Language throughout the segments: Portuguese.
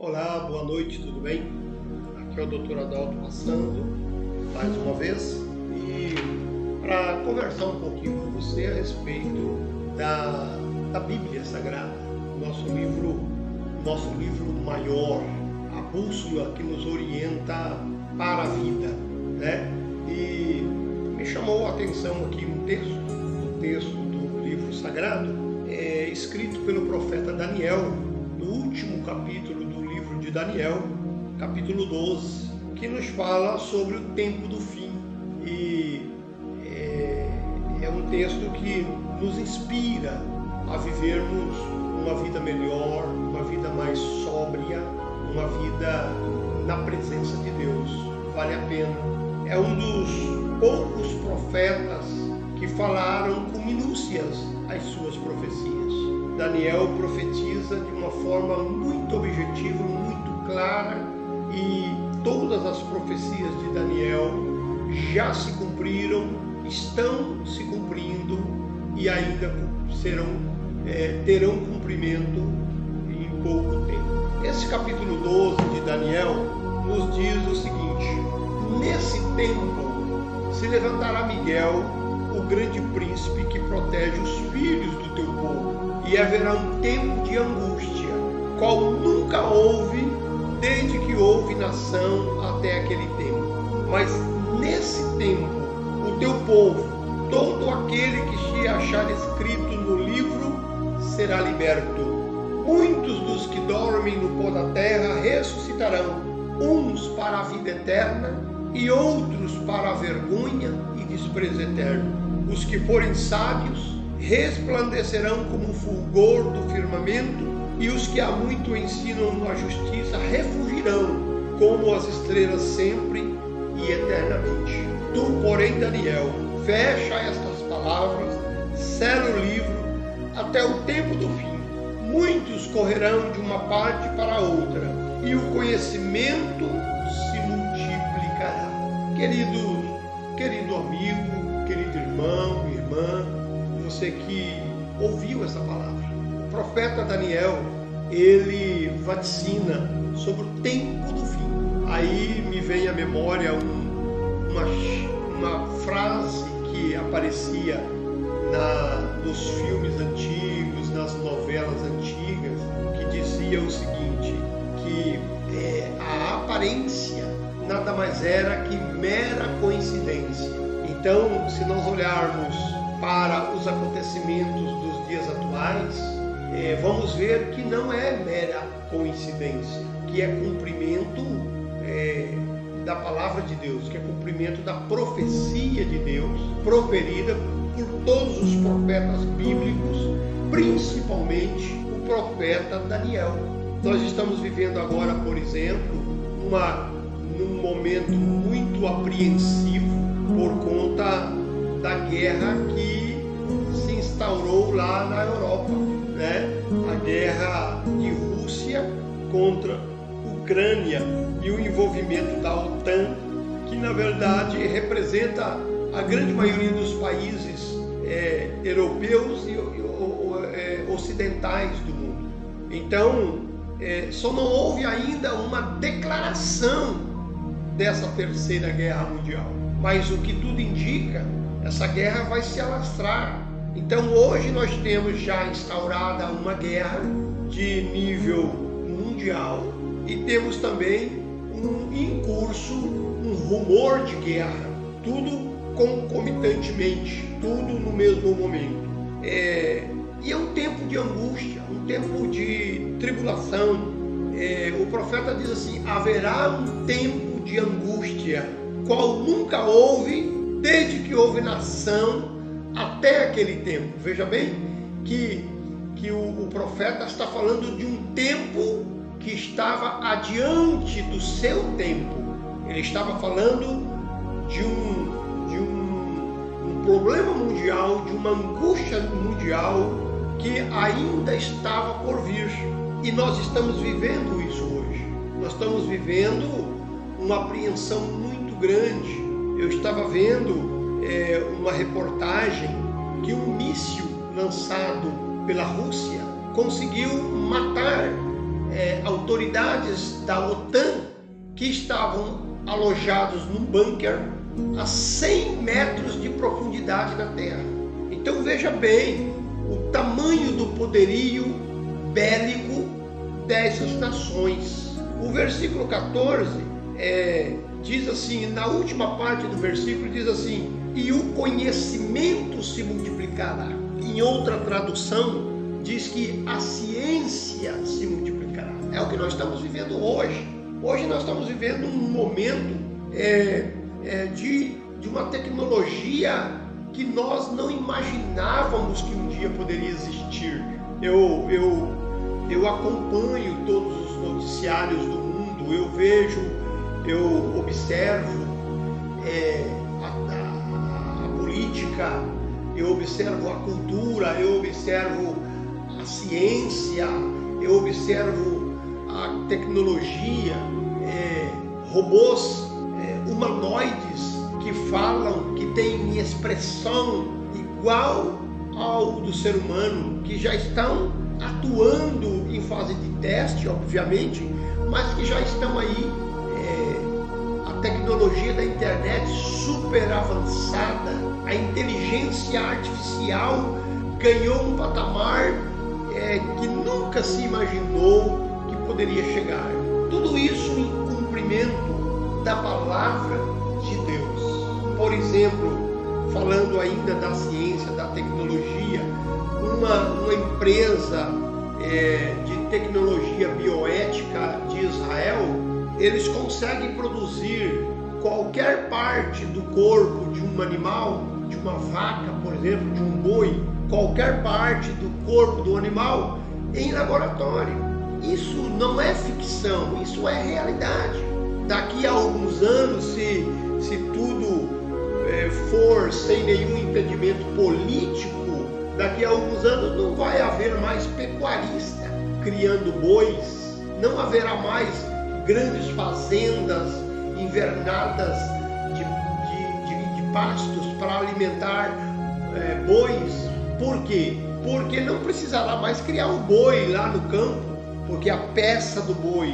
Olá, boa noite, tudo bem? Aqui é o Dr. Adalto passando mais uma vez e para conversar um pouquinho com você a respeito da Bíblia Sagrada, nosso livro maior, a bússola que nos orienta para a vida, né? E me chamou a atenção aqui um texto do livro sagrado, escrito pelo profeta Daniel, no último capítulo do livro de Daniel, capítulo 12, que nos fala sobre o tempo do fim. E é um texto que nos inspira a vivermos uma vida melhor, uma vida mais sóbria, uma vida na presença de Deus. Vale a pena. É um dos poucos profetas que falaram com minúcias as suas profecias. Daniel profetiza de uma forma muito objetiva, muito clara, e todas as profecias de Daniel já se cumpriram, estão se cumprindo e ainda terão cumprimento em pouco tempo. Esse capítulo 12 de Daniel nos diz o seguinte: nesse tempo se levantará Miguel, o grande príncipe que protege os filhos do teu povo, e haverá um tempo de angústia, qual nunca houve desde que houve nação até aquele tempo. Mas nesse tempo o teu povo, todo aquele que se achar escrito no livro, será liberto. Muitos dos que dormem no pó da terra ressuscitarão, uns para a vida eterna e outros para a vergonha e desprezo eterno. Os que forem sábios resplandecerão como o fulgor do firmamento, e os que há muito ensinam a justiça refugirão como as estrelas sempre e eternamente. Tu, porém, Daniel, fecha estas palavras, sela o livro até o tempo do fim. Muitos correrão de uma parte para outra, e o conhecimento se multiplicará. Querido amigo, querido irmão, irmã, você que ouviu essa palavra, o profeta Daniel, ele vaticina sobre o tempo do fim. Aí me vem à memória uma frase que aparecia nos filmes antigos, nas novelas antigas, que dizia o seguinte, que a aparência nada mais era que mera coincidência. Então, se nós olharmos para os acontecimentos dos dias atuais, vamos ver que não é mera coincidência, que é cumprimento da palavra de Deus, que é cumprimento da profecia de Deus, proferida por todos os profetas bíblicos, principalmente o profeta Daniel. Nós estamos vivendo agora, por exemplo, num momento muito apreensivo por conta da guerra que se instaurou lá na Europa, né? A guerra de Rússia contra Ucrânia e o envolvimento da OTAN, que na verdade representa a grande maioria dos países europeus e ocidentais do mundo. Então, só não houve ainda uma declaração dessa terceira guerra mundial, mas o que tudo indica, essa guerra vai se alastrar. Então hoje nós temos já instaurada uma guerra de nível mundial e temos também em curso um rumor de guerra, tudo concomitantemente, tudo no mesmo momento. E é um tempo de angústia, um tempo de tribulação. O profeta diz assim: haverá um tempo de angústia, qual nunca houve desde que houve nação até aquele tempo. Veja bem que o profeta está falando de um tempo que estava adiante do seu tempo. Ele estava falando de um problema mundial, de uma angústia mundial que ainda estava por vir. E nós estamos vivendo isso hoje. Nós estamos vivendo uma apreensão muito grande. Eu estava vendo uma reportagem que um míssil lançado pela Rússia conseguiu matar autoridades da OTAN que estavam alojados num bunker a 100 metros de profundidade na terra. Então veja bem o tamanho do poderio bélico dessas nações. O versículo 14 diz assim, na última parte do versículo diz assim: e o conhecimento se multiplicará. Em outra tradução diz que a ciência se multiplicará. É o que nós estamos vivendo hoje. Hoje nós estamos vivendo um momento de uma tecnologia que nós não imaginávamos que um dia poderia existir. Eu acompanho todos os noticiários do mundo, eu vejo, eu observo a política, eu observo a cultura, eu observo a ciência, eu observo a tecnologia, robôs humanoides que falam, que têm expressão igual ao do ser humano, que já estão atuando em fase de teste, obviamente, mas que já estão aí. A tecnologia da internet super avançada, a inteligência artificial ganhou um patamar que nunca se imaginou que poderia chegar. Tudo isso em cumprimento da palavra de Deus. Por exemplo, falando ainda da ciência, da tecnologia, uma empresa de tecnologia bioética de Israel, eles conseguem produzir qualquer parte do corpo de um animal, de uma vaca, por exemplo, de um boi, qualquer parte do corpo do animal em laboratório. Isso não é ficção, isso é realidade. Daqui a alguns anos, se tudo for sem nenhum impedimento político, daqui a alguns anos não vai haver mais pecuarista criando bois, não haverá mais grandes fazendas invernadas de pastos para alimentar bois. Por quê? Porque não precisará mais criar um boi lá no campo, porque a peça do boi,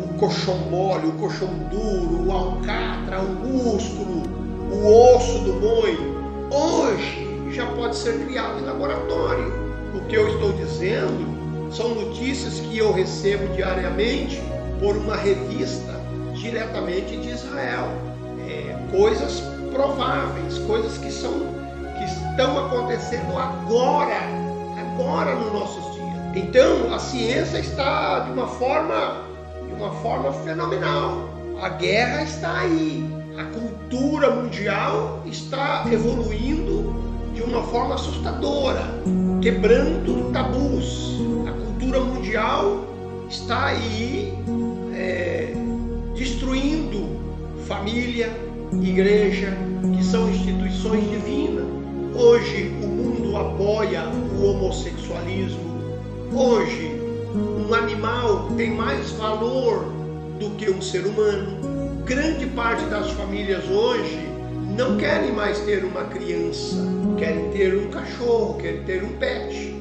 o coxão mole, o coxão duro, o alcatra, o músculo, o osso do boi, hoje já pode ser criado em laboratório. O que eu estou dizendo são notícias que eu recebo diariamente por uma revista diretamente de Israel. Coisas prováveis, coisas que estão acontecendo agora nos nossos dias. Então a ciência está de uma forma fenomenal. A guerra está aí. A cultura mundial está evoluindo de uma forma assustadora, quebrando tabus. A cultura mundial está aí destruindo família, igreja, que são instituições divinas. Hoje o mundo apoia o homossexualismo. Hoje um animal tem mais valor do que um ser humano. Grande parte das famílias hoje não querem mais ter uma criança, querem ter um cachorro, querem ter um pet,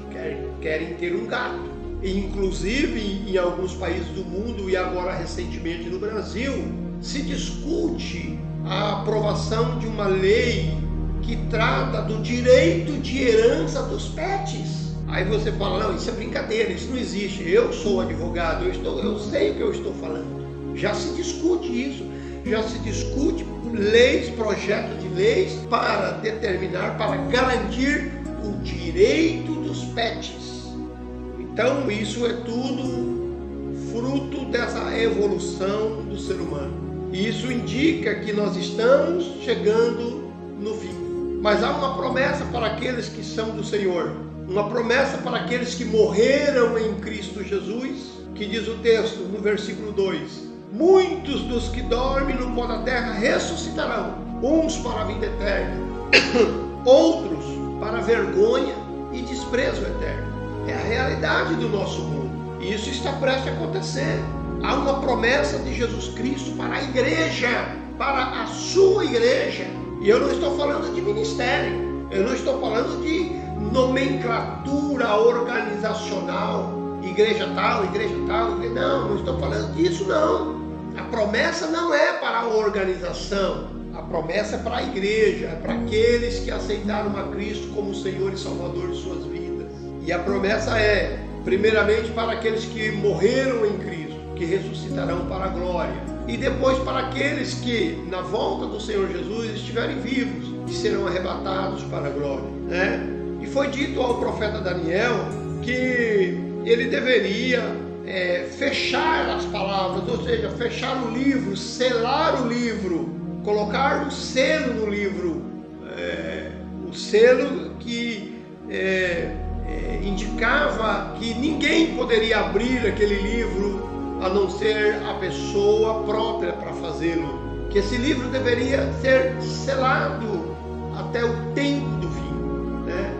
querem ter um gato. E, inclusive, em alguns países do mundo e agora recentemente no Brasil, se discute a aprovação de uma lei que trata do direito de herança dos pets. Aí você fala, não, isso é brincadeira, isso não existe. Eu sou advogado, eu sei o que eu estou falando. Já se discute isso, já se discute leis, projetos de leis para determinar, para garantir o direito dos pets. Então isso é tudo fruto dessa evolução do ser humano. E isso indica que nós estamos chegando no fim. Mas há uma promessa para aqueles que são do Senhor. Uma promessa para aqueles que morreram em Cristo Jesus, que diz o texto no versículo 2: muitos dos que dormem no pó da terra ressuscitarão, uns para a vida eterna, outros para a vergonha e desprezo eterno. É a realidade do nosso mundo. E isso está prestes a acontecer. Há uma promessa de Jesus Cristo para a igreja, para a sua igreja. E eu não estou falando de ministério, eu não estou falando de nomenclatura organizacional. igreja tal, igreja tal. Não estou falando disso não. A promessa não é para a organização, a promessa é para a igreja, é para aqueles que aceitaram a Cristo como Senhor e Salvador de suas vidas. E a promessa é, primeiramente, para aqueles que morreram em Cristo, que ressuscitarão para a glória. E depois para aqueles que, na volta do Senhor Jesus, estiverem vivos e serão arrebatados para a glória, né? E foi dito ao profeta Daniel que ele deveria fechar as palavras, ou seja, fechar o livro, selar o livro, colocar um selo no livro, o selo que indicava que ninguém poderia abrir aquele livro a não ser a pessoa própria para fazê-lo, que esse livro deveria ser selado até o tempo do fim, né?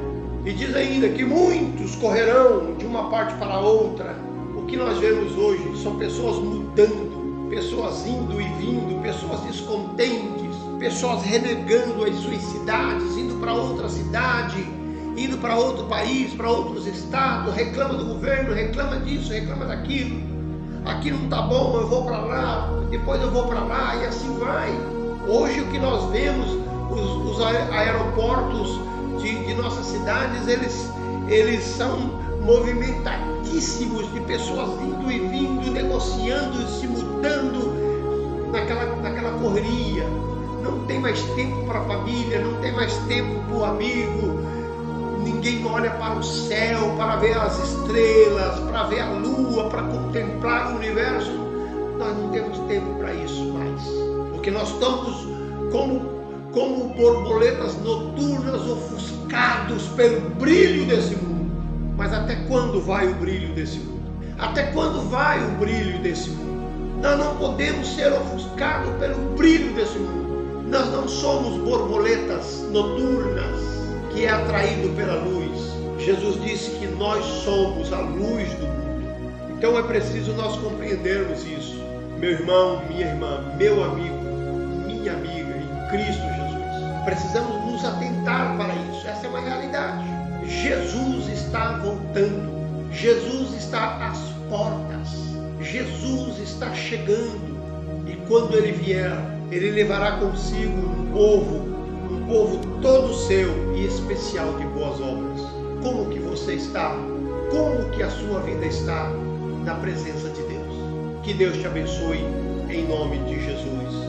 E diz ainda que muitos correrão de uma parte para outra. O que nós vemos hoje são pessoas mudando, pessoas indo e vindo, pessoas descontentes, pessoas renegando as suas cidades, indo para outra cidade, indo para outro país, para outros estados, reclama do governo, reclama disso, reclama daquilo. Aqui não está bom, eu vou para lá, depois eu vou para lá e assim vai. Hoje o que nós vemos, os aeroportos de nossas cidades, eles são movimentadíssimos de pessoas indo e vindo, negociando, se mudando naquela correria. Não tem mais tempo para a família, não tem mais tempo para o amigo. Ninguém olha para o céu, para ver as estrelas, para ver a lua, para contemplar o universo. Nós não temos tempo para isso mais, porque nós estamos como borboletas noturnas ofuscados pelo brilho desse mundo. Mas até quando vai o brilho desse mundo? Até quando vai o brilho desse mundo? Nós não podemos ser ofuscados pelo brilho desse mundo. Nós não somos borboletas noturnas que é atraído pela luz. Jesus disse que nós somos a luz do mundo. Então é preciso nós compreendermos isso. Meu irmão, minha irmã, meu amigo, minha amiga, em Cristo Jesus. Precisamos nos atentar para isso. Essa é uma realidade. Jesus está voltando. Jesus está às portas. Jesus está chegando. E quando Ele vier, Ele levará consigo um povo todo seu e especial de boas obras. Como que você está? Como que a sua vida está na presença de Deus? Que Deus te abençoe em nome de Jesus.